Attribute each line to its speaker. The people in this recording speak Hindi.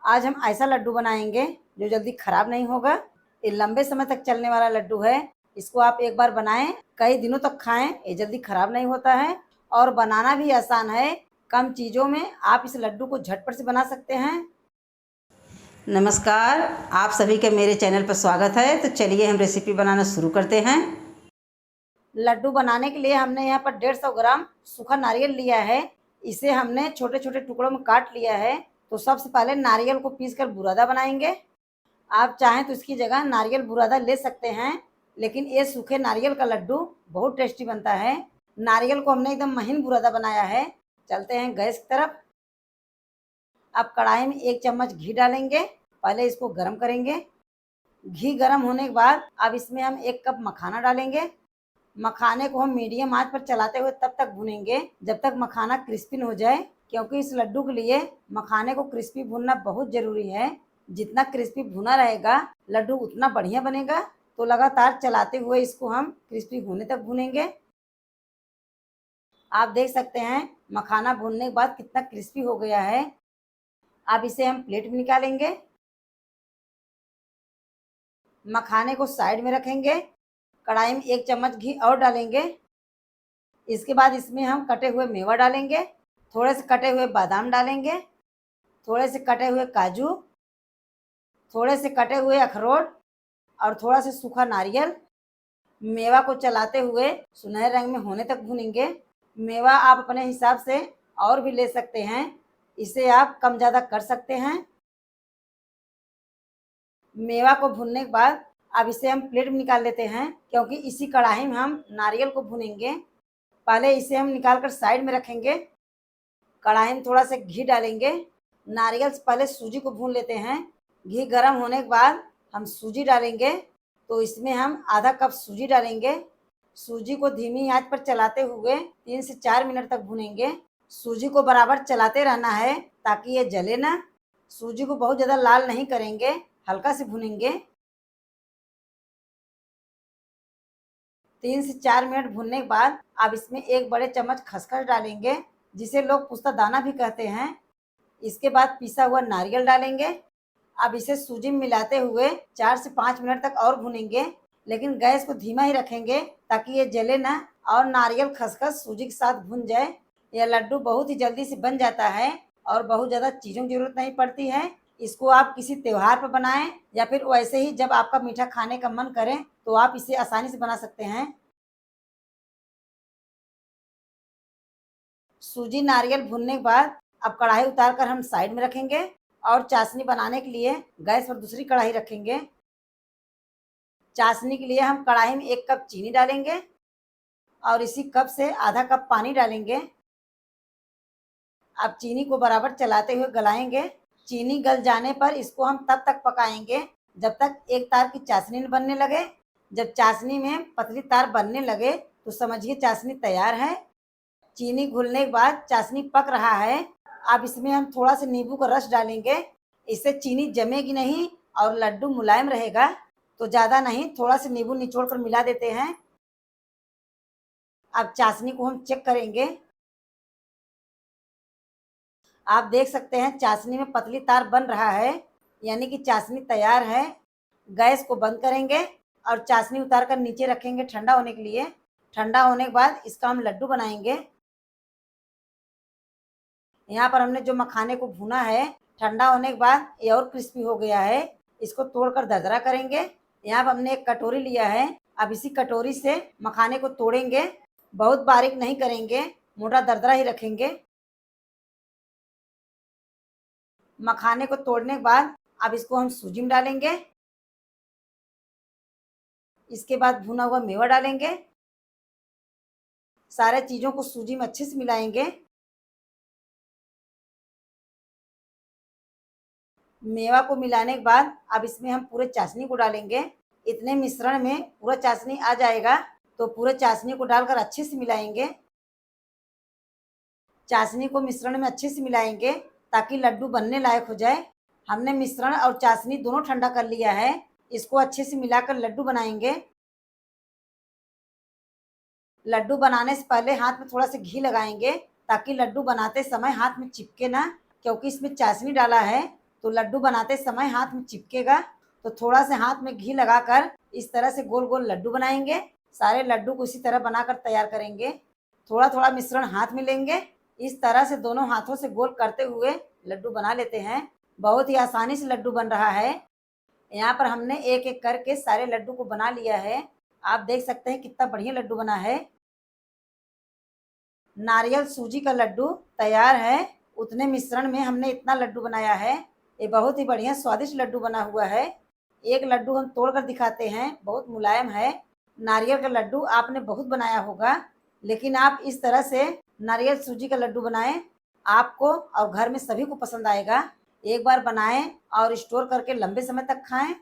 Speaker 1: आज हम ऐसा लड्डू बनाएंगे जो जल्दी खराब नहीं होगा। ये लंबे समय तक चलने वाला लड्डू है। इसको आप एक बार बनाएं, कई दिनों तक खाएं। ये जल्दी खराब नहीं होता है और बनाना भी आसान है। कम चीज़ों में आप इस लड्डू को झटपट से बना सकते हैं। नमस्कार, आप सभी के मेरे चैनल पर स्वागत है। तो चलिए हम रेसिपी बनाना शुरू करते हैं। लड्डू बनाने के लिए हमने यहाँ पर 150 ग्राम सूखा नारियल लिया है। इसे हमने छोटे छोटे टुकड़ों में काट लिया है। तो सबसे पहले नारियल को पीसकर बुरादा बनाएंगे। आप चाहें तो इसकी जगह नारियल बुरादा ले सकते हैं, लेकिन ये सूखे नारियल का लड्डू बहुत टेस्टी बनता है। नारियल को हमने एकदम महीन बुरादा बनाया है। चलते हैं गैस की तरफ। अब कढ़ाई में 1 चम्मच घी डालेंगे। पहले इसको गर्म करेंगे। घी गर्म होने के बाद अब इसमें हम 1 कप मखाना डालेंगे। मखाने को हम मीडियम आंच पर चलाते हुए तब तक भूनेंगे जब तक मखाना क्रिस्पी हो जाए, क्योंकि इस लड्डू के लिए मखाने को क्रिस्पी भूनना बहुत ज़रूरी है। जितना क्रिस्पी भुना रहेगा लड्डू उतना बढ़िया बनेगा। तो लगातार चलाते हुए इसको हम क्रिस्पी होने तक भूनेंगे। आप देख सकते हैं मखाना भूनने के बाद कितना क्रिस्पी हो गया है। अब इसे हम प्लेट में निकालेंगे। मखाने को साइड में रखेंगे। कढ़ाई में 1 चम्मच घी और डालेंगे। इसके बाद इसमें हम कटे हुए मेवा डालेंगे। थोड़े से कटे हुए बादाम डालेंगे। थोड़े से कटे हुए काजू, थोड़े से कटे हुए अखरोट और थोड़ा सा सूखा नारियल। मेवा को चलाते हुए सुनहरे रंग में होने तक भूनेंगे। मेवा आप अपने हिसाब से और भी ले सकते हैं, इसे आप कम ज़्यादा कर सकते हैं। मेवा को भूनने के बाद अब इसे हम प्लेट में निकाल लेते हैं, क्योंकि इसी कढ़ाई में हम नारियल को भूनेंगे। पहले इसे हम निकाल कर साइड में रखेंगे। कढ़ाई में थोड़ा सा घी डालेंगे। नारियल से पहले सूजी को भून लेते हैं। घी गर्म होने के बाद हम सूजी डालेंगे। तो इसमें हम आधा कप सूजी डालेंगे। सूजी को धीमी आंच पर चलाते हुए 3 से 4 मिनट तक भूनेंगे। सूजी को बराबर चलाते रहना है ताकि ये जले ना। सूजी को बहुत ज़्यादा लाल नहीं करेंगे, हल्का से भूनेंगे। 3 से 4 मिनट भूनने के बाद अब इसमें 1 बड़े चम्मच खसखस डालेंगे, जिसे लोग पुस्ता दाना भी कहते हैं। इसके बाद पिसा हुआ नारियल डालेंगे। अब इसे सूजी में मिलाते हुए 4 से 5 मिनट तक और भूनेंगे, लेकिन गैस को धीमा ही रखेंगे ताकि ये जले ना और नारियल खसखस सूजी के साथ भुन जाए। यह लड्डू बहुत ही जल्दी से बन जाता है और बहुत ज़्यादा चीज़ों की ज़रूरत नहीं पड़ती है। इसको आप किसी त्योहार पर बनाएं या फिर वैसे ही जब आपका मीठा खाने का मन करे तो आप इसे आसानी से बना सकते हैं। सूजी नारियल भूनने के बाद अब कढ़ाई उतार कर हम साइड में रखेंगे और चाशनी बनाने के लिए गैस पर दूसरी कढ़ाई रखेंगे। चाशनी के लिए हम कढ़ाई में 1 कप चीनी डालेंगे और इसी कप से आधा कप पानी डालेंगे। अब चीनी को बराबर चलाते हुए गलाएंगे। चीनी गल जाने पर इसको हम तब तक पकाएंगे जब तक एक तार की चाशनी न बनने लगे। जब चाशनी में पतली तार बनने लगे तो समझिए चाशनी तैयार है। चीनी घुलने के बाद चाशनी पक रहा है। अब इसमें हम थोड़ा सा नींबू का रस डालेंगे। इससे चीनी जमेगी नहीं और लड्डू मुलायम रहेगा। तो ज़्यादा नहीं, थोड़ा सा नींबू निचोड़ कर मिला देते हैं। अब चाशनी को हम चेक करेंगे। आप देख सकते हैं चाशनी में पतली तार बन रहा है, यानी कि चाशनी तैयार है। गैस को बंद करेंगे और चाशनी उतार कर नीचे रखेंगे ठंडा होने के लिए। ठंडा होने के बाद इसका हम लड्डू बनाएंगे। यहाँ पर हमने जो मखाने को भुना है, ठंडा होने के बाद ये और क्रिस्पी हो गया है। इसको तोड़कर दरदरा करेंगे। यहाँ पर हमने एक कटोरी लिया है। अब इसी कटोरी से मखाने को तोड़ेंगे। बहुत बारीक नहीं करेंगे, मोटा दरदरा ही रखेंगे। मखाने को तोड़ने के बाद अब इसको हम सूजी में डालेंगे। इसके बाद भुना हुआ मेवा डालेंगे। सारे चीज़ों को सूजी में अच्छे से मिलाएंगे। मेवा को मिलाने के बाद अब इसमें हम पूरे चाशनी को डालेंगे। इतने मिश्रण में पूरा चाशनी आ जाएगा तो पूरे चाशनी को डालकर अच्छे से मिलाएंगे। चाशनी को मिश्रण में अच्छे से मिलाएंगे ताकि लड्डू बनने लायक हो जाए। हमने मिश्रण और चाशनी दोनों ठंडा कर लिया है। इसको अच्छे से मिलाकर लड्डू बनाएंगे। लड्डू बनाने से पहले हाथ में थोड़ा सा घी लगाएंगे ताकि लड्डू बनाते समय हाथ में चिपके ना, क्योंकि इसमें चाशनी डाला है तो लड्डू बनाते समय हाथ में चिपकेगा, तो थोड़ा से हाथ में घी लगाकर इस तरह से गोल गोल लड्डू बनाएंगे। सारे लड्डू को इसी तरह बनाकर तैयार करेंगे। थोड़ा थोड़ा मिश्रण हाथ में लेंगे, इस तरह से दोनों हाथों से गोल करते हुए लड्डू बना लेते हैं। बहुत ही आसानी से लड्डू बन रहा है। यहाँ पर हमने एक एक करके सारे लड्डू को बना लिया है। आप देख सकते हैं कितना बढ़िया लड्डू बना है। नारियल सूजी का लड्डू तैयार है। उतने मिश्रण में हमने इतना लड्डू बनाया है। ये बहुत ही बढ़िया स्वादिष्ट लड्डू बना हुआ है। एक लड्डू हम तोड़कर दिखाते हैं, बहुत मुलायम है। नारियल का लड्डू आपने बहुत बनाया होगा, लेकिन आप इस तरह से नारियल सूजी का लड्डू बनाएं, आपको और घर में सभी को पसंद आएगा। एक बार बनाएं और स्टोर करके लंबे समय तक खाएं।